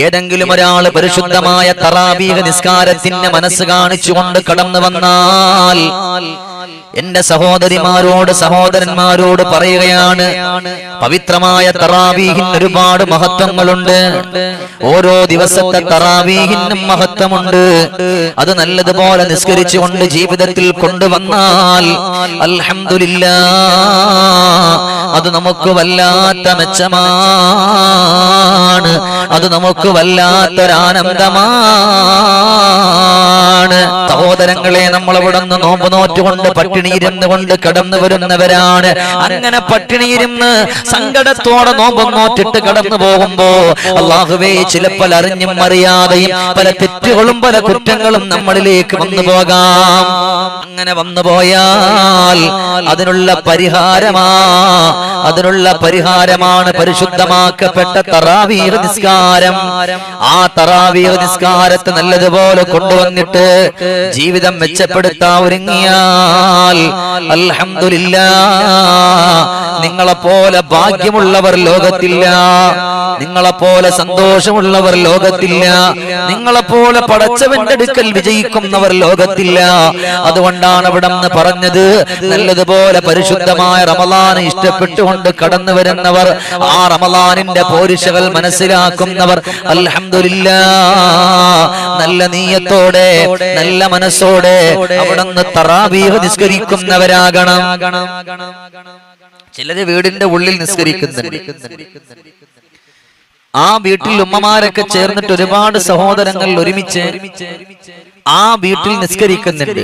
ഏതെങ്കിലും ഒരാൾ പരിശുദ്ധമായ തറാവീഹ് നിസ്കാരത്തിന്റെ മനസ്സ് കാണിച്ചുകൊണ്ട് കടന്നു വന്നാൽ എന്റെ സഹോദരിമാരോട് സഹോദരന്മാരോട് പറയുകയാണ്, പവിത്രമായ തറാവീഹിന് ഒരുപാട് മഹത്വങ്ങളുണ്ട്. ഓരോ ദിവസത്തെ തറാവീഹിനും മഹത്വമുണ്ട്. അത് നല്ലതുപോലെ നിസ്കരിച്ചുകൊണ്ട് ജീവിതത്തിൽ കൊണ്ടുവന്നാൽ അൽഹംദുലില്ലാഹ് അത് നമുക്ക് വല്ലാത്ത മെച്ചമാണ്. അത് നമുക്ക് വല്ലാത്തൊരാനന്ദമാണ്. സഹോദരങ്ങളെ, നമ്മളവിടെ നിന്ന് നോമ്പ് നോറ്റുകൊണ്ട് പട്ടിണിയിരുന്ന് കൊണ്ട് കടന്നു വരുന്നവരാണ്. അങ്ങനെ പട്ടിണിയിരുന്ന് സങ്കടത്തോടെ നോമ്പ് നോറ്റിട്ട് കടന്നു പോകുമ്പോ അല്ലാഹുവേ, ചിലപ്പോൾ അറിഞ്ഞും അറിയാതെയും പല തെറ്റുകളും പല കുറ്റങ്ങളും നമ്മളിലേക്ക് വന്നു പോകാം. അങ്ങനെ വന്നു പോയാൽ അതിനുള്ള പരിഹാരമാണ് പരിശുദ്ധമാക്കപ്പെട്ട തറാവീഹ് നിസ്കാരം. ആ തറാവീഹ് നിസ്കാരത്തെ നല്ലതുപോലെ കൊണ്ടുവന്നിട്ട് ജീവിതം മെച്ചപ്പെടുത്താൻ ഒരുങ്ങിയാൽ അൽഹംദുലില്ലാഹ് നിങ്ങളെപ്പോലെ ഭാഗ്യമുള്ളവർ ലോകത്തില്ല, നിങ്ങളെപ്പോലെ സന്തോഷമുള്ളവർ ലോകത്തില്ല, നിങ്ങളെപ്പോലെ പടച്ചവന്റെ അടുക്കൽ വിജയിക്കുന്നവർ ലോകത്തില്ല. അതുകൊണ്ടാണ് അവിടെ നിന്ന് പറഞ്ഞത്, നല്ലതുപോലെ പരിശുദ്ധമായ റമളാൻ ഇഷ്ടപ്പെട്ടുകൊണ്ട് കടന്നു വരുന്നവർ, ആ റമളാനിന്റെ പോരിശകൾ മനസ്സിലാക്കുന്നവർ അൽഹംദുലില്ലാഹ് നല്ല നീയത്തോടെ നല്ല മനസ്സോടെ അവിടെ നിന്ന് തറാവീഹ് നിസ്കരിക്കുന്നവരാകണം. ചിലര് വീടിന്റെ ഉള്ളിൽ നിസ്കരിക്കുന്നുണ്ട്. ആ വീട്ടിൽ ഉമ്മമാരൊക്കെ ചേർന്നിട്ട് ഒരുപാട് സഹോദരങ്ങൾ ഒരുമിച്ച് ആ വീട്ടിൽ നിസ്കരിക്കുന്നുണ്ട്.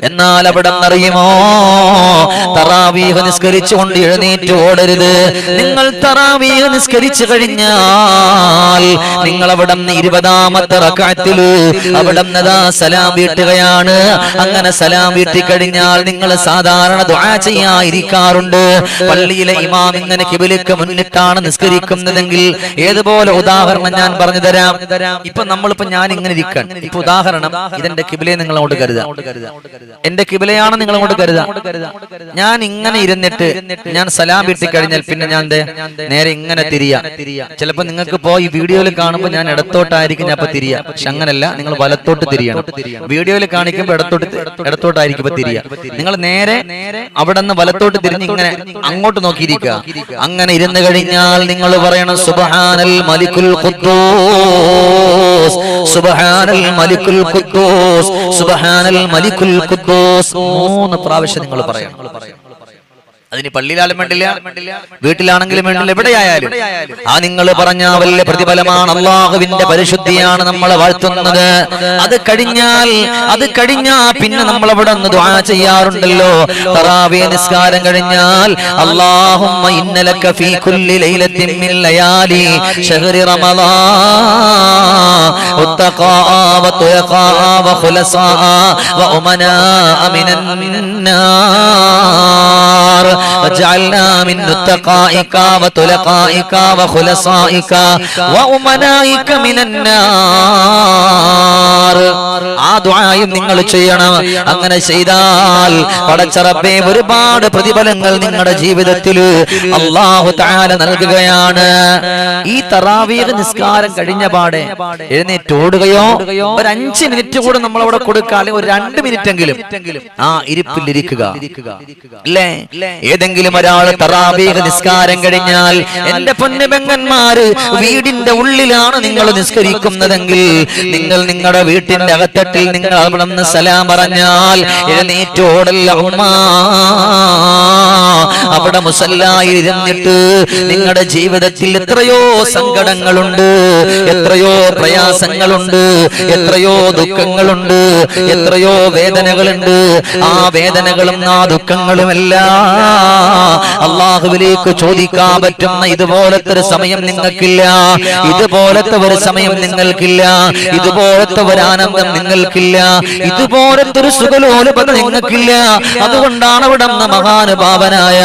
എന്നാൽ അവിടെ അറിയുമോ, തറാവീഹ് നിസ്കരിച്ചുകൊണ്ട് എഴുന്നേറ്റ് ഓടരുത്. നിങ്ങൾ തറാവീഹ് നിസ്കരിച്ചു കഴിഞ്ഞാൽ നിങ്ങൾ അവിടെ 20ാമത്തെ റക്അത്തില് അവിടെ സലാം വീട്ടുകയാണ്. അങ്ങനെ സലാം വീട്ടി കഴിഞ്ഞാൽ നിങ്ങൾ സാധാരണ ദുആ ചെയ്യാതിരിക്കാറുണ്ട്. പള്ളിയിലെ ഇമാം ഇങ്ങനെ ഖിബലക്ക് മുന്നിട്ടാണ് നിസ്കരിക്കുന്നതെങ്കിൽ ഏതുപോലെ ഉദാഹരണം ഞാൻ പറഞ്ഞു തരാം. ഇപ്പൊ നമ്മളിപ്പോ ഞാൻ ഇങ്ങനെ ഇരിക്കാൻ, ഇപ്പൊ ഉദാഹരണം ഇതെന്റെ കിബിലയെ നിങ്ങൾ അങ്ങോട്ട് കരുതാം, എന്റെ കിബിലയാണ് നിങ്ങൾ അങ്ങോട്ട് കരുതാം. ഞാൻ ഇങ്ങനെ ഇരുന്നിട്ട് ഞാൻ സലാം വീട്ടി കഴിഞ്ഞാൽ പിന്നെ ഞാൻ നേരെ ഇങ്ങനെ തിരിയാം. ചിലപ്പോ നിങ്ങൾക്ക് ഇപ്പോ ഈ വീഡിയോയിൽ കാണുമ്പോൾ ഞാൻ ഇടത്തോട്ടായിരിക്കും ഞാൻ ഇപ്പൊ തിരിയാ, പക്ഷെ അങ്ങനല്ല, നിങ്ങൾ വലത്തോട്ട് തിരിയണം. വീഡിയോയിൽ കാണിക്കുമ്പോൾ ഇടത്തോട്ടായിരിക്കും ഇപ്പൊ തിരിയാ. നിങ്ങൾ നേരെ അവിടെ നിന്ന് വലത്തോട്ട് തിരിഞ്ഞ് ഇങ്ങനെ അങ്ങോട്ട് നോക്കിയിരിക്കുക. അങ്ങനെ ഇരുന്ന് കഴിഞ്ഞാൽ നിങ്ങൾ പറയണം, സുബ്ഹാനൽ മലിക്കുൽ ഖുദ്ദൂസ്, സുബ്ഹാനൽ മലിക്കുൽ ഖുദ്ദൂസ്, സുബ്ഹാനൽ മലിക്കുൽ ഖുദ്ദൂസ് 3 പ്രാവശ്യം നിങ്ങൾ പറയണം. അതിന് പള്ളിയിലാലും വേണ്ടില്ല, വീട്ടിലാണെങ്കിലും വേണ്ടില്ല, എവിടെയായാലും ആ നിങ്ങൾ പറഞ്ഞ വലിയ പ്രതിഫലമാണ്. അള്ളാഹുവിന്റെ പരിശുദ്ധിയാണ് നമ്മളെ വാഴ്ത്തുന്നത്. അത് കഴിഞ്ഞാൽ പിന്നെ നമ്മൾ അവിടെ നിന്ന് ദുആ ചെയ്യാറുണ്ടല്ലോ. തറാവീഹ് നിസ്കാരം കഴിഞ്ഞാൽ അല്ലാഹുമ്മ ഇന്നലക ഫീ കുല്ലി ലൈലത്തിൻ മിൻ ലയാലി ശഹ്രി റമളാൻ ഉത്തഖാ വതുഖാ വഖുലസാ വഉമനാ മിനന്നാർ وجعلنا من نتقائك وتلقائك وخلصائك وأمنائك من النار. ആ ദുആയും നിങ്ങൾ ചെയ്യണം. അങ്ങനെ ചെയ്താൽ പടച്ച റബ്ബേ ഒരുപാട് പ്രതിഫലങ്ങൾ നിങ്ങളുടെ ജീവിതത്തിൽ അല്ലാഹു തആല നൽകുകയാണ്. ഈ തറാവീഹ് നിസ്കാരം കഴിഞ്ഞ പാടെ എഴുന്നേറ്റ് ഓടുകയോ ഒരു 5 മിനിറ്റ് കൂടെ നമ്മൾ അവിടെ കൊടുക്കാതെ ഒരു 2 മിനിറ്റ് എങ്കിലും ആ ഇരിപ്പിലിരിക്കുക അല്ലേ? ഏതെങ്കിലും ഒരാൾ തറാവീഹ് നിസ്കാരം കഴിഞ്ഞാൽ, എന്റെ പൊന്നു പെങ്ങന്മാര്, വീടിന്റെ ഉള്ളിലാണ് നിങ്ങൾ നിസ്കരിക്കുന്നതെങ്കിൽ നിങ്ങൾ നിങ്ങളുടെ വീട്ടിന്റെ അകത്തട്ടിൽ നിങ്ങൾ അവിടെ നിന്ന് സലാം പറഞ്ഞാൽ എഴുന്നേറ്റോടല്ല ഉമ്മ. അവിടെ മുസല്ലായിൽ ഇരുന്നിട്ട് നിങ്ങളുടെ ജീവിതത്തിൽ എത്രയോ സങ്കടങ്ങളുണ്ട്, എത്രയോ പ്രയാസങ്ങളുണ്ട്, എത്രയോ ദുഃഖങ്ങളുണ്ട്, എത്രയോ വേദനകളുണ്ട്. ആ വേദനകളും ആ ദുഃഖങ്ങളുമെല്ലാം അള്ളാഹുവിലേക്ക് ചോദിക്കാൻ പറ്റുന്ന ഇതുപോലത്തെ ഒരു സമയം നിങ്ങൾക്കില്ല, ഇതുപോലത്തെ ഒരു സമയം നിങ്ങൾക്കില്ല, ഇതുപോലത്തെ ഒരു ഒരാനന്ദം നിങ്ങൾക്കില്ല, ഇതുപോലത്തെ ഒരു സുഖലോലുപത നിങ്ങൾക്കില്ല. അതുകൊണ്ടാണ് അവിടെ നിന്ന് മഹാനുഭാവനായ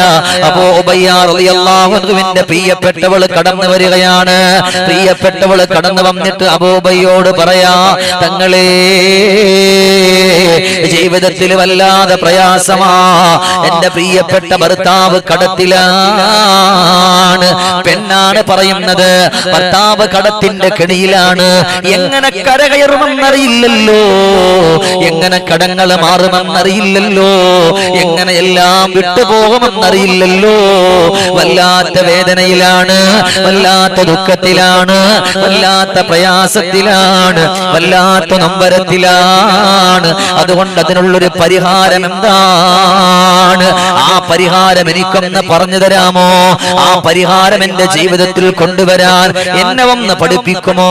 അബൂ ഉബയ്യ റളിയല്ലാഹു അൻഹുവിന്റെ പ്രിയപ്പെട്ടവൾ കടന്നു വരികയാണ്. പ്രിയപ്പെട്ടവൾ കടന്നു വന്നിട്ട് അബൂ ഉബയ്യോട് പറയാ, തങ്ങളെ ജീവിതത്തിൽ വല്ലാതെ പ്രയാസമാ, എന്റെ പ്രിയപ്പെട്ട ഭർത്താവ് കടത്തിലാണ്. പെണ്ണാണ് പറയുന്നത്, ഭർത്താവ് കടത്തിന്റെ കെണിയിലാണ്. എങ്ങനെ കരകയറുമെന്നറിയില്ലല്ലോ, എങ്ങനെ കടങ്ങൾ മാറുമെന്നറിയില്ലല്ലോ, എങ്ങനെ എല്ലാം വിട്ടുപോകുമെന്നറിയില്ലല്ലോ. വല്ലാത്ത വേദനയിലാണ്, വല്ലാത്ത ദുഃഖത്തിലാണ്, വല്ലാത്ത പ്രയാസത്തിലാണ്, വല്ലാത്ത നൊമ്പരത്തിലാണ്. അതുകൊണ്ട് അതിനുള്ളൊരു പരിഹാരം എന്താണ്? ആ പരിഹാരം എനിക്കൊന്ന് പറഞ്ഞു തരാമോ? ആ പരിഹാരം എന്റെ ജീവിതത്തിൽ കൊണ്ടുവരാൻ എന്നെ ഒന്ന് പഠിപ്പിക്കുമോ?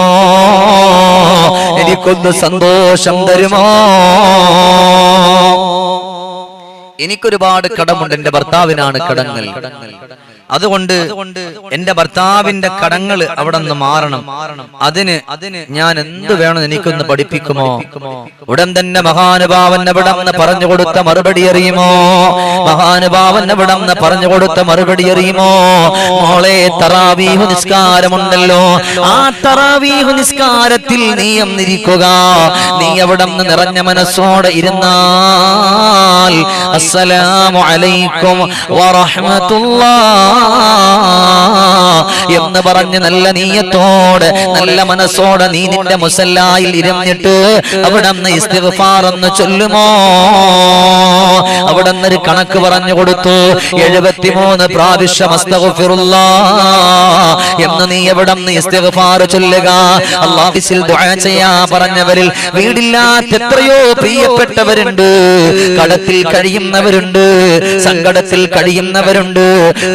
എനിക്കൊന്ന് സന്തോഷം തരുമോ? എനിക്കൊരുപാട് കടമുണ്ട്, എന്റെ ഭർത്താവിനാണ് കടങ്ങൾ. അതുകൊണ്ട് എന്റെ ഭർത്താവിന്റെ കടങ്ങൾ അവിടെ നിന്ന് മാറണം. അതിന് ഞാൻ എന്ത് വേണം എനിക്കൊന്ന് പഠിപ്പിക്കുമോ? ഉടൻ തന്നെ മഹാനുഭാവൻ അവിടെ നിന്ന് പറഞ്ഞു കൊടുത്ത മറുപടി അറിയുമോ? മഹാനുഭാവൻ അവിടെ നിന്ന് പറഞ്ഞു കൊടുത്ത മറുപടി അറിയുമോ? മോളെ, തറാവീഹ് നിസ്കാരമുണ്ടല്ലോ, ആ തറാവീഹ് നിസ്കാരത്തിൽ നീ ഒന്നിരിക്കുക. നീ അവിടെ നിന്ന് നിറഞ്ഞ മനസ്സോടെ ഇരുന്നാൽ അസ്സലാമു അലൈക്കും വറഹ്മത്തുള്ളാഹി എന്ന് പറഞ്ഞ് നല്ല നീയത്തോടെ നല്ല മനസ്സോടെ നീ നിന്റെ മുസല്ലായിൽ ഇരുന്നിട്ട് അവിടെ നിന്ന് ഇസ്തിഗ്ഫാർ എന്ന് ചൊല്ലുമോ? അവിടെ നിന്നൊരു കണക്ക് പറഞ്ഞു കൊടുത്തു. 73 പ്രാവശ്യം അസ്തഗ്ഫിറുല്ലാഹ് എന്ന് നീ എവിടെ നിന്ന് ഇസ്തിഗ്ഫാർ ചൊല്ലുക. അല്ലാഹുവിൽ ദുആ ചെയ്യാ പറഞ്ഞവരിൽ വീടില്ലാത്ത എത്രയോ പ്രിയപ്പെട്ടവരുണ്ട്, കടത്തിൽ കഴിയുന്നവരുണ്ട്, സങ്കടത്തിൽ കഴിയുന്നവരുണ്ട്,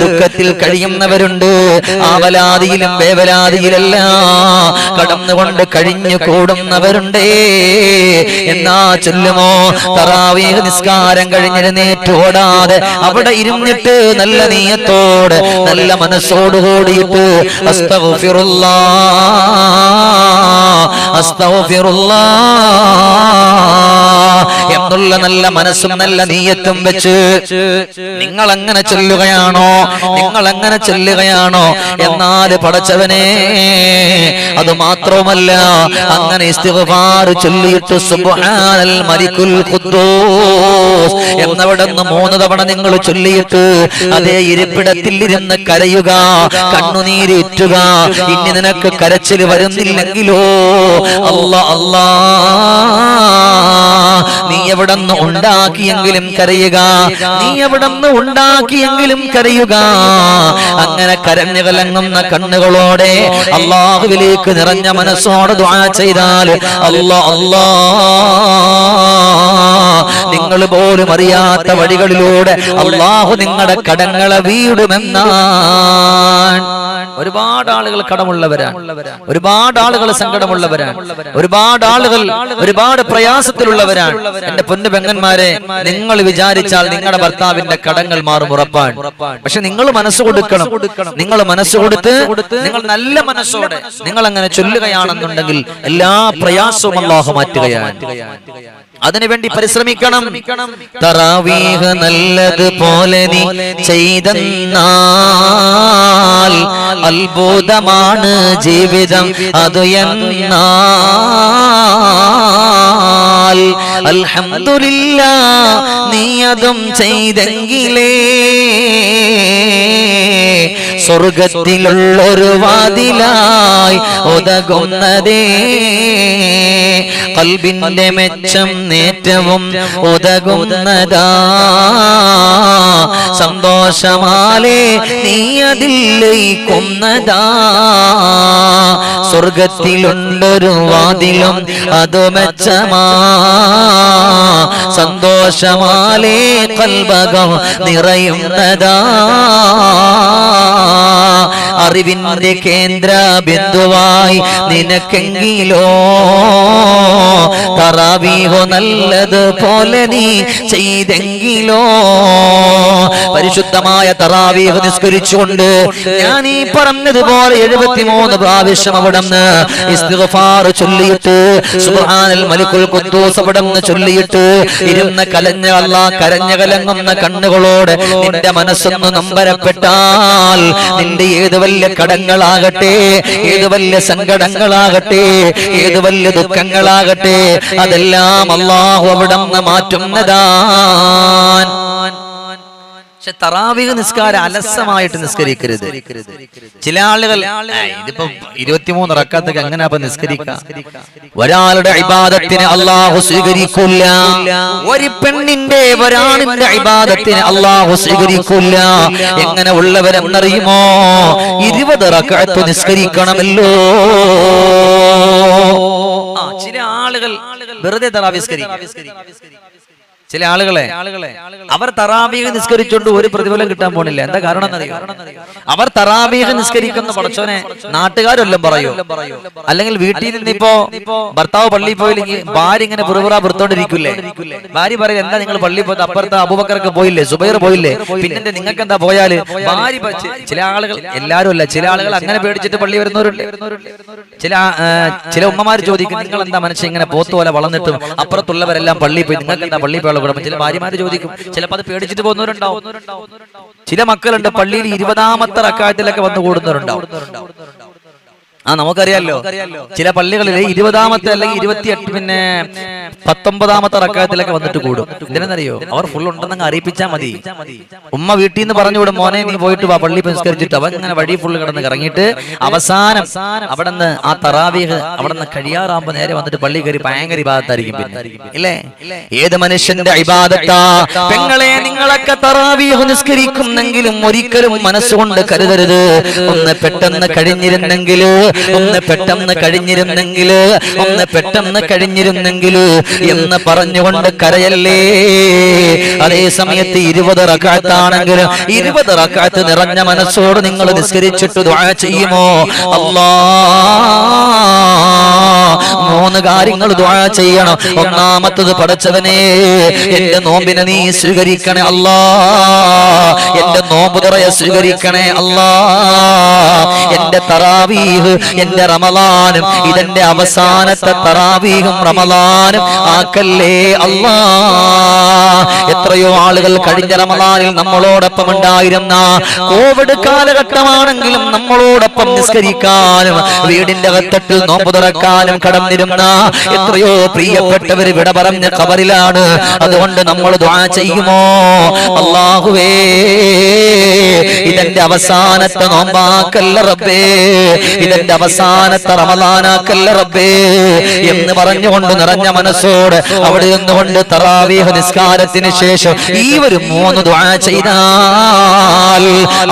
ദുഃഖത്തിൽ കഴിയുന്നവരുണ്ട്. ആവലാതിയിലും വേവലാതിയിലെല്ലാം കടന്നുകൊണ്ട് കഴിഞ്ഞു കൂടുന്നവരുണ്ടേ. എന്നാ ചൊല്ലുമോ? തറാവീഹ് നിസ്കാരം കഴിഞ്ഞിരുന്നേറ്റ് ഓടാതെ അവിടെ ഇരുന്നിട്ട് നല്ല നീയത്തോടെ നല്ല മനസ്സോടുകൂടിയിട്ട് അസ്തഗ്ഫിറുല്ലാഹ് അസ്തഗ്ഫിറുല്ലാഹ് എന്നുള്ള നല്ല മനസ്സും നല്ല നീയത്തും വെച്ച് നിങ്ങൾ അങ്ങനെ ചൊല്ലുകയാണോ? നിങ്ങൾ അങ്ങനെ ചൊല്ലുകയാണോ? എന്നാൽ പടച്ചവനെ, അത് മാത്രമല്ല, അങ്ങനെ ഇസ്തിഗ്ഫാർ ചൊല്ലിയിട്ട് സുബ്ഹാനൽ മലിക്കുൽ ഖുദ്ദൂസ് എന്നവിടെ നിന്ന് 3 തവണ നിങ്ങൾ ചൊല്ലിയിട്ട് അതേ ഇരിപ്പിടത്തിൽ ഇരുന്ന് കരയുക, കണ്ണുനീരിറ്റുക. ഇനി നിനക്ക് കരച്ചിൽ വരുന്നില്ലെങ്കിലോ അല്ലാ അല്ലാ, നീ എവിടെ നിന്ന് ഉണ്ടാക്കിയെങ്കിലും കരയുക, നീ എവിടെ നിന്ന് ഉണ്ടാക്കിയെങ്കിലും കരയുക. അങ്ങനെ കരഞ്ഞു കലങ്ങുന്ന കണ്ണുകളോടെ അല്ലാഹുവിലേക്ക് നിറഞ്ഞ മനസ്സോടെ ദുആ ചെയ്താൽ അല്ലാ അല്ലാ, നിങ്ങൾ പോലും അറിയാത്ത വഴികളിലൂടെ അല്ലാഹു നിങ്ങളുടെ കടങ്ങളെ വീടുമെന്നാണ്. ഒരുപാട് ആളുകൾ കടമുള്ളവരാണ്, ഒരുപാട് ആളുകൾ സങ്കടമുള്ളവരാണ്, ഒരുപാട് ആളുകൾ ഒരുപാട് പ്രയാസത്തിലുള്ളവരാണ്. എന്റെ പൊന്നു പെങ്ങന്മാരെ, നിങ്ങൾ വിചാരിച്ചാൽ നിങ്ങളുടെ ഭർത്താവിന്റെ കടങ്ങൾ മാറും, ഉറപ്പാണ്. പക്ഷെ നിങ്ങൾ മനസ്സ് കൊടുക്കണം. നിങ്ങൾ മനസ്സ് കൊടുത്ത് നിങ്ങൾ നല്ല മനസ്സോടെ നിങ്ങൾ അങ്ങനെ ചൊല്ലുകയാണെന്നുണ്ടെങ്കിൽ എല്ലാ പ്രയാസവും അല്ലാഹു മാറ്റുകയാണ്. അതിനുവേണ്ടി പരിശ്രമിക്കണം. തറാവീഹ് നല്ലതുപോലെ നീ ചെയ്തെന്നാൽ അത്ഭുതമാണ് ജീവിതം അതു എന്നാൽ. അൽഹംദുലില്ലാഹ് നീ അതും ചെയ്തെങ്കിലേ സ്വർഗത്തിലുള്ളൊരു വാതിലായി ഉതകുന്നതേ. ഖൽബിന്റെ മെച്ചം നേറ്റവും ഉതകുന്നതാ. സന്തോഷമാലേ നീ അതിൽ ലയിക്കുന്നതാ. സ്വർഗത്തിലുണ്ടൊരു വാതിലും അതു മെച്ചമാ. സന്തോഷമാലേ ഖൽബകം നിറയുന്നതാ. അറിവിന്റെ കേന്ദ്ര ബിന്ദുവായി നിനക്കെങ്കിലോ തറാവീഹ് നല്ലതുപോലെ നീ ചെയ്തെങ്കിലോ. പരിശുദ്ധമായ തറാവീഹ് നിസ്കരിച്ചുകൊണ്ട് ഞാൻ ഈ പറഞ്ഞതുപോലെ 73 പ്രാവശ്യം അവിടുന്ന് ഇസ്തിഗ്ഫാർ ചൊല്ലിയിട്ട് സുബ്ഹാനൽ മലിക്കുൽ ഖുദ്ദൂസ് അവിടുന്ന് ചൊല്ലിയിട്ട് ഇരുന്ന് കലഞ്ഞ അല്ലാഹ് കരഞ്ഞ കലങ്ങുന്ന കണ്ണുകളോടെ നിന്റെ മനസ്സൊന്ന് നമ്പരപ്പെട്ടാൽ നിന്റെ ഏത് വലിയ കടങ്ങളാകട്ടെ, ഏത് വലിയ സങ്കടങ്ങളാകട്ടെ, ഏത് വലിയ ദുഃഖങ്ങളാകട്ടെ, അതെല്ലാം അല്ലാഹു അവിടുന്ന് മാറ്റുന്നതാണ്. പക്ഷെ തറാവീഹ് നിസ്കാരം അലസമായിട്ട് നിസ്കരിക്കരുത്. ചില ആളുകൾ ഇതിപ്പോ 23 റക്അത്തൊക്കെ എങ്ങനെ അപ്പൊ നിസ്കരിക്കാം? ഒരാളുടെ ഇബാദത്തിനെ അല്ലാഹു സ്വീകരിക്കില്ല. ഒരു പെണ്ണിന്റെ ഒരാണിന്റെ ഇബാദത്തിനെ അല്ലാഹു സ്വീകരിക്കില്ല. എങ്ങനെ ഉള്ളവരെന്നറിയുമോ? 20 റക്അത്ത് നിസ്കരിക്കണമല്ലോ. ചില ആളുകൾ വെറുതെ തറാവീഹ് നിസ്കരിക്കും. ചില ആളുകളെ അവർ തറാവീഹ് നിസ്കരിച്ചുകൊണ്ട് ഒരു പ്രതിഫലം കിട്ടാൻ പോണില്ല. എന്താ കാരണം എന്നറിയോ? അവർ തറാവീഹ് നിസ്കരിക്കുന്ന പടച്ചോനെ നാട്ടുകാരെല്ലാം പറയൂ, അല്ലെങ്കിൽ വീട്ടിൽ നിന്നിപ്പോ ഭർത്താവ് പള്ളിയിൽ പോയില്ലെങ്കിൽ ഭാര്യ ഇങ്ങനെ പുറപുറ വൃത്തോണ്ടിരിക്കൂലേ? ഭാര്യ പറയും, എന്താ നിങ്ങൾ പള്ളിയിൽ പോയത്? അപ്പുറത്തെ അബൂബക്കർക്ക് പോയില്ലേ, സുബൈർ പോയില്ലേ, പിന്നെ നിങ്ങൾക്ക് എന്താ പോയാല്? ഭാര്യ ചില ആളുകൾ, എല്ലാരും അല്ല, ചില ആളുകൾ അങ്ങനെ പേടിച്ചിട്ട് പള്ളി വരുന്നവരുണ്ട്. ചില ഉമ്മമാർ ചോദിക്കും, നിങ്ങൾ എന്താ മനുഷ്യൻ ഇങ്ങനെ പോത്തുപോലെ വളർന്നിട്ടും അപ്പുറത്തുള്ളവരെല്ലാം പള്ളിയിൽ പോയി, നിങ്ങൾക്ക് എന്താ പള്ളിയിൽ പോയുള്ള കുടുംബം? ചില ഭാര്യമാര് ചോദിക്കും, ചിലപ്പോൾ അത് പേടിച്ചിട്ട് പോകുന്നവരുണ്ടാവും. ചില മക്കളുണ്ട് പള്ളിയിൽ 20ാമത്തെ റക്അത്തിലൊക്കെ വന്ന് കൂടുന്നവരുണ്ടാവും. നമുക്കറിയാലോ, ചില പള്ളികളിൽ 20ാമത്തെ അല്ലെങ്കിൽ 28 പിന്നെ 19ാമത്തെ റക്അത്തിലൊക്കെ വന്നിട്ട് കൂടും. എന്തിനെന്നറിയോ? അവർ ഫുൾ ഉണ്ടെന്നങ്ങ് അറിയിപ്പിച്ചാൽ മതി. ഉമ്മ വീട്ടിൽ നിന്ന് പറഞ്ഞുകൂടും, മോനെ നീ പോയിട്ട് വാ പള്ളി സംസ്കരിച്ചിട്ട്. അവൻ ഇങ്ങനെ വഴി ഫുള്ള് കിടന്ന് ഇറങ്ങിയിട്ട് അവസാനം അവിടെ നിന്ന് ആ തറാവീഹ് അവിടെ നിന്ന് കഴിയാറാകുമ്പോ നേരെ വന്നിട്ട് പള്ളി കയറി ഭയങ്കര ഇബാദത്തായിരിക്കും. പിന്നെ ഇല്ലേ, ഏത് മനുഷ്യന്റെ ഇബാദത്താ? പെങ്ങളെ, നിങ്ങളൊക്കെ തറാവീഹ് നിസ്കരിക്കുന്നെങ്കിലും ഒരിക്കലും മനസ്സുകൊണ്ട് കരുതരുത് ഒന്ന് പെട്ടെന്ന് കഴിഞ്ഞിരുന്നെങ്കിൽ, ഒന്ന് പെട്ടെന്ന് കഴിഞ്ഞിരുന്നെങ്കില്, ഒന്ന് പെട്ടെന്ന് കഴിഞ്ഞിരുന്നെങ്കില് എന്ന് പറഞ്ഞുകൊണ്ട് കരയല്ലേ. അതേ സമയത്ത് 20 റക്അത്താണെങ്കിൽ 20 റക്അത്ത് നിറഞ്ഞ മനസ്സോട് നിങ്ങൾ നിസ്കരിച്ചിട്ട് ദുആ ചെയ്യുമോ? അല്ലാഹ് 3 കാര്യങ്ങൾ ദുആ ചെയ്യണം. ഒന്നാമത്തത്, പടച്ചവനെ എന്റെ നോമ്പിനെ നീ സ്വീകരിക്കണേ അല്ലാഹ്, എന്റെ നോമ്പ് തുറയെ സ്വീകരിക്കണേ അല്ലാഹ്, എന്റെ തറാവീഹ്, എന്റെ റമളാനും ഇതെന്റെ അവസാനത്തെ തറാവീഹും റമളാനും ആക്കല്ലേ അല്ലാഹ്. എത്രയോ ആളുകൾ കഴിഞ്ഞ റമളാനിൽ നമ്മളോടൊപ്പം ഉണ്ടായിരുന്ന, കോവിഡ് കാലഘട്ടമാണെങ്കിലും നമ്മളോടൊപ്പം നിസ്കരിക്കാനും വീടിന്റെ അകത്തട്ടിൽ നോമ്പ് തുറക്കാനും കടന്നിരുന്ന എത്രയോ പ്രിയപ്പെട്ടവർ വിട പറഞ്ഞ ഖബറിലാണ്. അതുകൊണ്ട് നമ്മൾ ദുആ ചെയ്യുമോ? അല്ലാഹുവേ, ഇതെന്റെ അവസാനത്തെ നോമ്പാക്കല്ല റബ്ബേ, ഇതെന്റെ അവസാനത്തെ റമളാനാക്കല്ല റബ്ബേ എന്ന് പറഞ്ഞുകൊണ്ട് നിറഞ്ഞ മനസ്സോടെ അവിടെ നിന്നുകൊണ്ട് തറാവീഹ് നിസ്കാരത്തിന് ശേഷം ഈ ഒരു 3 ദുആ ചെയ്താൽ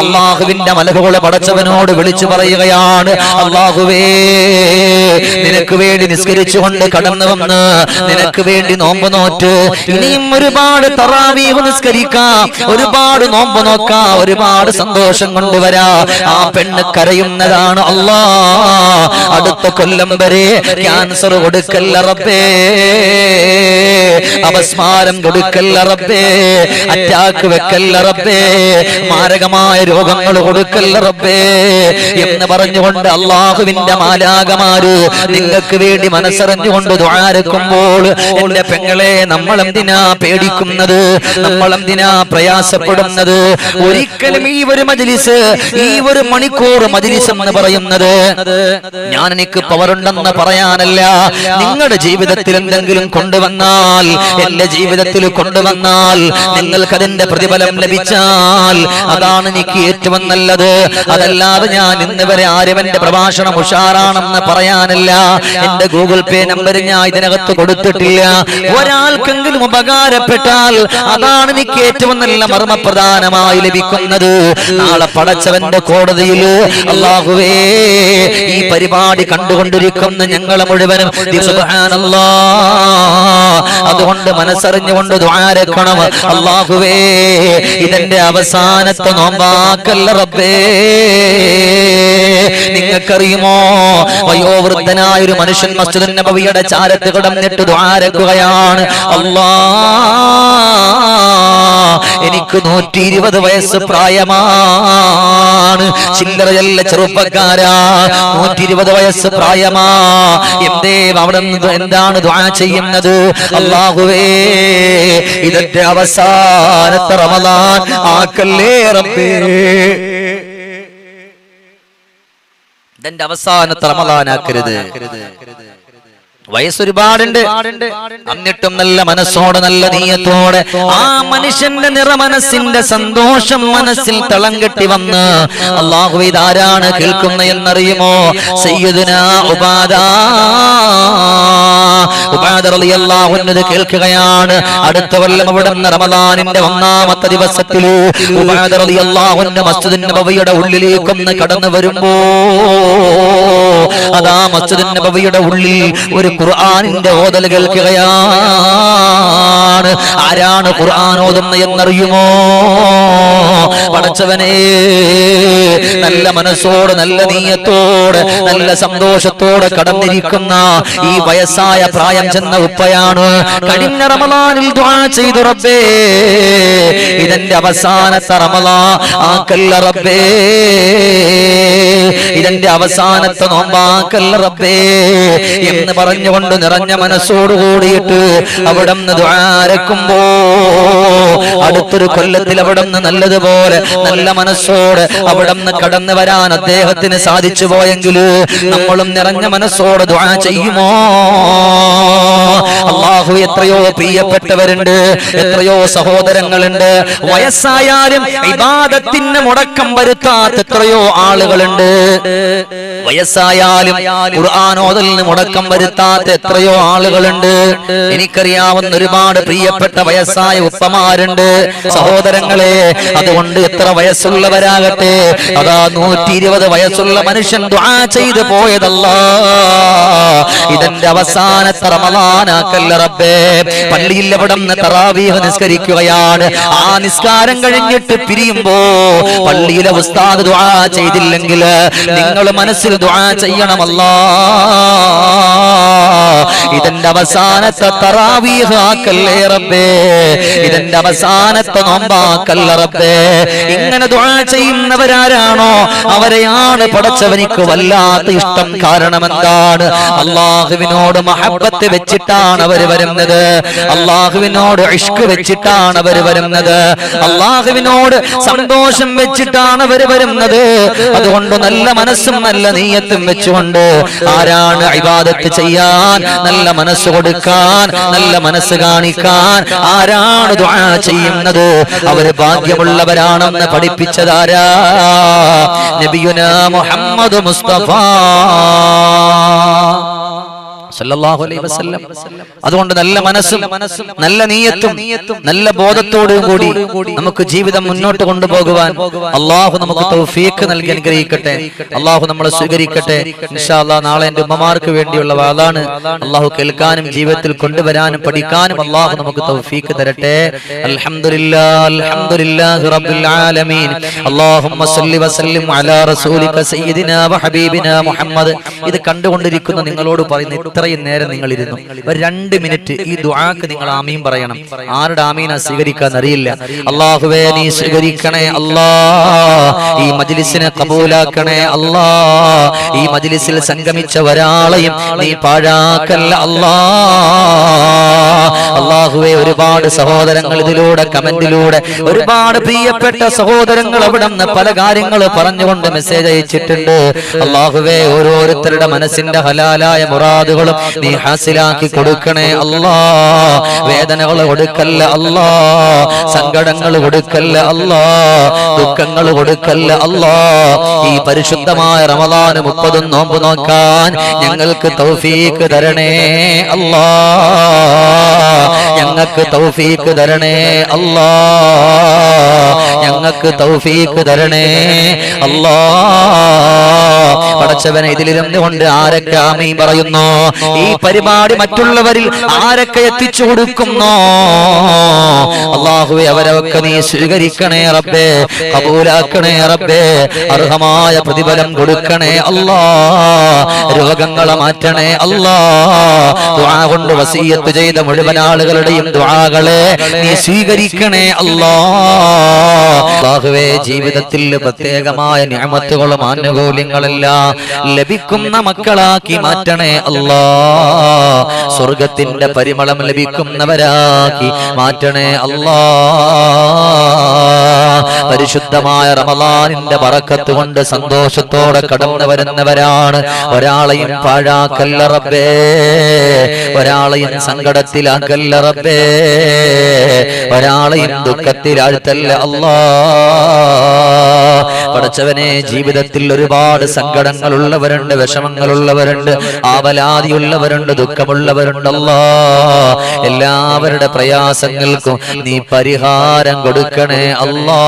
അല്ലാഹുവിന്റെ മലക്കുകളെ പടച്ചവനോട് വിളിച്ചു പറയുകയാണ്, അല്ലാഹുവേ, നിനക്ക് വേണ്ടി നിസ്കരിച്ചുകൊണ്ട് കടന്നു വന്ന് നിനക്ക് വേണ്ടി നോമ്പ് നോറ്റ് ഇനിയും ഒരുപാട് തറാവീഹ് നിസ്കരിക്കാം, ഒരുപാട് നോമ്പ് നോക്കാം, ഒരുപാട് സന്തോഷം കൊണ്ടുവരാ. ആ പെണ്ണ് കരയുന്നതാണ്, അല്ലാഹ് അടുത്ത കൊല്ലം വരെ ക്യാൻസർ കൊടുക്കല്ല റബ്ബേ, അപസ്മാരം കൊടുക്കല്ല റബ്ബേ, അറ്റാക്ക് വെക്കല്ല റബ്ബേ, മാരകമായ രോഗങ്ങൾ കൊടുക്കല്ല റബ്ബേ എന്ന് പറഞ്ഞുകൊണ്ട് അല്ലാഹുവിന്റെ മാലാകമാര് നിങ്ങൾക്ക് വേണ്ടി മനസ്സറിഞ്ഞുകൊണ്ട് ദുആരക്കുമ്പോൾ, എന്റെ പെങ്ങളെ, നമ്മൾ എന്തിനാ പേടിക്കുന്നത്? നമ്മൾ എന്തിനാ പ്രയാസപ്പെടുന്നത്? ഒരിക്കലും ഈ ഒരു മജ്ലിസ്, ഈ ഒരു മണിക്കൂർ മജ്ലിസ് എന്ന് പറയുന്നത് ഞാൻ എനിക്ക് പവറുണ്ടെന്ന് പറയാനല്ല. നിങ്ങളുടെ ജീവിതത്തിൽ എന്തെങ്കിലും കൊണ്ടുവന്നാൽ, എന്റെ ജീവിതത്തിൽ കൊണ്ടുവന്നാൽ, നിങ്ങൾക്കതിന്റെ പ്രതിഫലം ലഭിച്ചാൽ അതാണ് എനിക്ക് ഏറ്റവും നല്ലത്. അതല്ലാതെ ഞാൻ ഇന്ന് വരെ ആരും എന്റെ പ്രഭാഷണം ഉഷാറാണെന്ന് പറയാനല്ല. എന്റെ ഗൂഗിൾ പേ നമ്പർ ഞാൻ ഇതിനകത്ത് കൊടുത്തിട്ടില്ല. ഒരാൾക്കെങ്കിലും ഉപകാരപ്പെട്ടാൽ അതാണ് എനിക്ക് ഏറ്റവും നല്ല മർമ്മപ്രധാനമായി ലഭിക്കുന്നത്. നാളെ പടച്ചവന്റെ കോടതിയിൽ അല്ലാഹുവേ, ഈ പരിപാടി കണ്ടുകൊണ്ടിരിക്കുന്ന ഞങ്ങളെ മുഴുവനും സുബ്ഹാനല്ലാഹ് അതുകൊണ്ട് മനസ്സറിഞ്ഞുകൊണ്ട് ദുആരക്കണം. അല്ലാഹുവേ ഇതെന്റെ അവസാനത്തെ നോമ്പാക്കല്ല റബ്ബേ. നിങ്ങൾക്കറിയുമോ, വയോവൃദ്ധനായ ഒരു മനുഷ്യൻ മസ്ജിദുൻ നബവിയുടെ ചാരത്ത് കിടന്നിട്ട് ദുആരക്കുകയാണ്, എനിക്ക് 120 വയസ്സ് പ്രായമാണ്. ചില്ലറയല്ല ചെറുപ്പക്കാരാ, 120 വയസ്സ് പ്രായമാ. എന്തേ അവിടെ എന്താണ് ദുആ ചെയ്യുന്നത്? അല്ലാഹുവേ ഇതെന്റെ അവസാനത്തെ റമളാൻ ആക്കല്ലേ റബ്ബേ. ഇതെന്റെ അവസാനത്തെ റമളാനാക്കരുത്. വയസ്സൊരുപാടുണ്ട്, എന്നിട്ടും നല്ല മനസ്സോടെ നല്ല നീയത്തോടെ ആ മനുഷ്യന്റെ നിറമനസ്സിന്റെ സന്തോഷം മനസ്സിൽ തളം കെട്ടി വന്ന്, അല്ലാഹുവേ ഇതാരാണ് കേൾക്കുന്ന എന്നറിയുമോ? സയ്യിദുനാ ഉബാദ റളിയല്ലാഹു അൻഹു കേൾക്കുകയാണ്. അടുത്ത കൊല്ലം അവിടുന്ന് റമളാനിന്റെ 1-ാമത്തെ ദിവസത്തിൽ ഉബാദ റളിയല്ലാഹു അൻഹു മസ്ജിദുൻ നബവിയുടെ ഉള്ളിലേക്കൊന്ന് കടന്നു വരുമ്പോ അതാ മസ്ജിദുൻ നബവിയുടെ ഉള്ളിൽ ഒരു ഖുർആനിന്റെ ഓതൽ കേൾക്കുകയാണ്. ആരാണ് ഖുർആൻ ഓതുന്നത് എന്നറിയുമോ? പടച്ചവനെ, നല്ല മനസ്സോടെ നല്ല നീയത്തോടെ നല്ല സന്തോഷത്തോടെ കടന്നിരിക്കുന്ന ഈ വയസ്സായ പ്രായം ചെന്ന ഉപ്പയാണ്. കഴിഞ്ഞ റമളാനിൽ ദുആ ചെയ്തു, റബ്ബേ ഇതെന്റെ അവസാനത്തെ റമളാൻ ആക്കല്ല റബ്ബേ, ഇതെന്റെ അവസാനത്തെ നോമ്പാക്കല്ല റബ്ബേ എന്ന് പറഞ്ഞുകൊണ്ട് നിറഞ്ഞ മനസ്സോട് കൂടിയിട്ട് അവിടെ നിന്ന് ദുആരക്കുമ്പോ അടുത്തൊരു കൊല്ലത്തിൽ അവിടെ നിന്ന് നല്ലതുപോലെ നല്ല മനസ്സോടെ അവിടെ നിന്ന് കടന്നു വരാൻ അദ്ദേഹത്തിന് സാധിച്ചു പോയെങ്കിൽ നമ്മളും നിറഞ്ഞ മനസ്സോടെ ദുആ ചെയ്യുമോ? അല്ലാഹു, എത്രയോ പ്രിയപ്പെട്ടവരുണ്ട്, എത്രയോ സഹോദരങ്ങളുണ്ട്. വയസ്സായാലും ഇബാദത്തിന് മുടക്കം വരുത്താത്ത എത്രയോ ആളുകളുണ്ട്. വയസ്സായാലും ഖുർആൻ ഓതലിന് മുടക്കം വരുത്താത്ത എത്രയോ ആളുകളുണ്ട്. എനിക്കറിയാവുന്ന ഒരുപാട് പ്രിയപ്പെട്ട വയസ്സായ ഉപ്പമാരുണ്ട്, സഹോദരങ്ങളെ. അതുകൊണ്ട് എത്ര വയസ്സുള്ളവരാകട്ടെ, അതാ 120 വയസ്സുള്ള മനുഷ്യൻ ദുആ ചെയ്തു പോയതല്ലാ, ഇതെന്റെ അവസാനത്തെ റമളാനാക്കല്ല റബ്ബേ. പള്ളിയിൽ അവിടെ നിന്ന് തറാവീഹ് നിസ്കരിക്കുകയാണ്. ആ നിസ്കാരം കഴിഞ്ഞിട്ട് പിരിയുമ്പോ പള്ളിയിലെ ഉസ്താദ് ദുആ ചെയ്തില്ലെങ്കിൽ നിങ്ങൾ മനസ്സിൽ ദുആ ചെയ്യണമല്ലാ, ഇതെന്റെ അവസാനത്തെ തറാവീഹ് ആക്കല്ലേ റബ്ബേ, ഇതെന്റെ അവസാനത്തെ നോമ്പാക്കല്ല റബ്ബേ. ഇങ്ങനെ ദുആ ചെയ്യുന്നവരാരാണോ അവരെയാണ് പടച്ചവനിക്ക് വല്ലാത്ത ഇഷ്ടം. കാരണം എന്താണ്? അല്ലാഹുവിനോട് മഹബ്ബത്ത് വെച്ചിട്ടാണ് അവർ വരുന്നത്, അല്ലാഹുവിനോട് ഇഷ്ക് വെച്ചിട്ടാണ് അവർ വരുന്നത്, അല്ലാഹുവിനോട് സന്തോഷം വെച്ചിട്ടാണ് അവർ വരുന്നത്. അതുകൊണ്ട് നല്ല മനസ്സും നല്ല നീയത്തും വെച്ചുകൊണ്ട് ആരാണ് ഇബാദത്ത് ചെയ്യാൻ, നല്ല മനസ്സ് കൊടുക്കാൻ, നല്ല മനസ്സ് കാണിക്കാൻ ആരാണ് ദുആ ചെയ്യുന്നത്, അവര് ഭാഗ്യമുള്ളവരാണെന്ന് പഠിപ്പിച്ചതാരാ? നബിയുനാ മുഹമ്മദ് മുസ്തഫ സല്ലല്ലാഹു അലൈഹി വസല്ലം. അതുകൊണ്ട് നല്ല മനസ്സും നല്ല നീയത്തും നല്ല ബോധത്തോടും കൂടി നമുക്ക് ജീവിതം മുന്നോട്ട് കൊണ്ടുപോകുവാൻ അല്ലാഹു നമുക്ക് തൗഫീഖ് നൽകി അനുഗ്രഹിക്കട്ടെ. അല്ലാഹു നമ്മളെ സ്വീകരിക്കട്ടെ. ഇൻഷാ അല്ലാഹ് നാളെ എൻ്റെ ഉമ്മമാർക്ക് വേണ്ടിയുള്ള വാദാണ്. അല്ലാഹു കേൾക്കാനും ജീവിതത്തിൽ കൊണ്ടുവരാനും പഠിക്കാനും അല്ലാഹു നമുക്ക് തൗഫീഖ് തരട്ടെ. അൽഹംദുലില്ലാഹ് അൽഹംദുലില്ലാഹി റബ്ബിൽ ആലമീൻ. അല്ലാഹുമ്മ സല്ലി വസല്ലിം അലാ റസൂലിക സയ്യിദിനാ വഹബീബിനാ മുഹമ്മദ്. ഇത് കണ്ടുകൊണ്ടിരിക്കുന്ന നിങ്ങളോട് പറയുന്നു, ഇത്രയും നേരം നിങ്ങൾ ഇരുന്നു, ഒരു 2 മിനിറ്റ് ഈ ദുആക്ക് നിങ്ങൾ ആമീൻ പറയണം. ആരുടെ ആമീനാ സ്വീകരിക്കാൻ അറിയില്ല. അല്ലാഹുവേ നീ സ്വീകരിക്കണേ അല്ലാ, ഈ മജ്ലിസിനെ കബൂലാക്കണേ അല്ലാ, ഈ മജ്ലിസിൽ സംഗമിച്ച ഒരാളെയും നീ പാഴാക്കല്ല അല്ലാ. അല്ലാഹുവേ ഒരുപാട് സഹോദരങ്ങൾ ഇതിലൂടെ കമന്റിലൂടെ ഒരുപാട് പ്രിയപ്പെട്ട സഹോദരങ്ങൾ അവിടെ നിന്ന് പല കാര്യങ്ങൾ പറഞ്ഞുകൊണ്ട് മെസ്സേജ് അയച്ചിട്ടുണ്ട്. അല്ലാഹുവേ ഓരോരുത്തരുടെ മനസ്സിന്റെ ഹലാലായ മുറാദുകളും നീ ഹാസിലാക്കി കൊടുക്കണേ അല്ലാ. വേദനകൾ കൊടുക്കല്ല അല്ലാ, സങ്കടങ്ങൾ കൊടുക്കല്ല അല്ലാ, ദുഃഖങ്ങൾ കൊടുക്കല്ല അല്ലാ. ഈ പരിശുദ്ധമായ റമളാൻ 30 നോമ്പ് നോക്കാൻ ഞങ്ങൾക്ക് തൗഫീഖ് തരണേ അല്ലാ, ഞങ്ങൾക്ക് തൗഫീഖ് തരണേ അല്ലാ. ഞങ്ങൾക്ക് തൗഫീഖ് തരണേ അല്ലാ. പടച്ചവനെ, ഇതിലിരുന്നുകൊണ്ട് ആരൊക്കെ ആമീൻ പറയുന്നു, ഈ പരിപാടി മറ്റുള്ളവരിൽ ആരൊക്കെ എത്തിച്ചു കൊടുക്കുന്നോ അല്ലാഹുവേ, അവരൊക്കെ നീ സ്വീകരിക്കണേ റബ്ബേ, കബൂലാക്കണേ റബ്ബേ, അർഹമായ പ്രതിഫലം കൊടുക്കണേ അല്ലാ, രോഗങ്ങളെ മാറ്റണേ അല്ലാ. ദുആ കൊണ്ട് വസിയ്യത്ത് ചെയ്ത മുഴുവൻ ആളുകളുടെയും ദുആകളെ നീ സ്വീകരിക്കണേ അല്ലാ. അല്ലാഹുവേ, ജീവിതത്തിൽ പ്രത്യേകമായ നിഅമത്തുകളും ആനുകൂല്യങ്ങളെല്ലാം ലഭിക്കുന്ന മക്കളാക്കി മാറ്റണേ അല്ലാ. സ്വർഗത്തിന്റെ പരിമളം ലഭിക്കുന്നവരാക്കി മാറ്റണേ അല്ലാ. പരിശുദ്ധമായ റമളാനിന്റെ ബറക്കത്ത് കൊണ്ട് സന്തോഷത്തോടെ കടന്നു വരുന്നവരാണ്. ഒരാളെയും പാഴാക്കല്ല റബ്ബേ, ഒരാളെയും സങ്കടത്തിലാക്കല്ല റബ്ബേ, ഒരാളെയും ദുഃഖത്തിലാഴ്ത്തല്ല അല്ലാ. പടച്ചവനെ, ജീവിതത്തിൽ ഒരുപാട് സങ്കടങ്ങളുള്ളവരുണ്ട്, വിഷമങ്ങളുള്ളവരുണ്ട്, ആവലാതിയുള്ളവരുണ്ട്, ദുഃഖമുള്ളവരുണ്ട് അല്ലാ. എല്ലാവരുടെ പ്രയാസങ്ങൾക്കും നീ പരിഹാരം കൊടുക്കണേ അല്ലാ,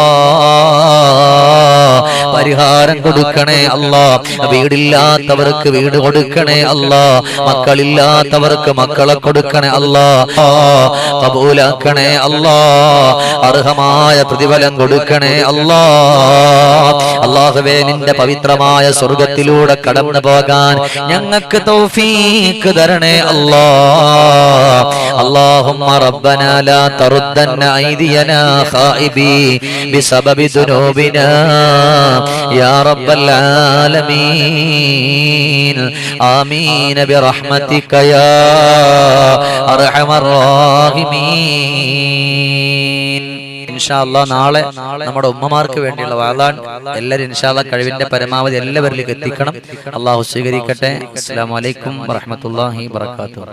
പരിഹാരം കൊടുക്കണേ അല്ലാ. വീടില്ലാത്തവർക്ക് വീട് കൊടുക്കണേ അല്ലാ, മക്കളില്ലാത്തവർക്ക് മക്കളെ കൊടുക്കണേ അല്ലാ, കബൂലാക്കണേ അല്ലാ, അർഹമായ പ്രതിഫലം കൊടുക്കണേ അല്ലാ. അല്ലാഹുവേ, നിന്റെ പവിത്രമായ സ്വർഗത്തിലൂടെ കടന്നു പോകാൻ ഞങ്ങൾക്ക് തൗഫീഖ് തരണേ അല്ലാ. اللهم ربنا لا تردن أيدينا خائبين بسبب ذنوبنا يا رب العالمين آمين برحمتك يا أرحم الراحمين. ഇൻഷാ അല്ലാഹ് നാളെ നമ്മുടെ ഉമ്മമാർക്ക് വേണ്ടിയുള്ള വാളാൻ എല്ലാവരും ഇൻഷാ അല്ലാഹ് കഴിവിന്റെ പരമാവധി എല്ലാവരിലേക്ക് എത്തിക്കണം. അല്ലാഹു സ്വീകരിക്കട്ടെ. അസ്സലാമു അലൈക്കും വറഹ്മത്തുള്ളാഹി വബറകാതുഹു.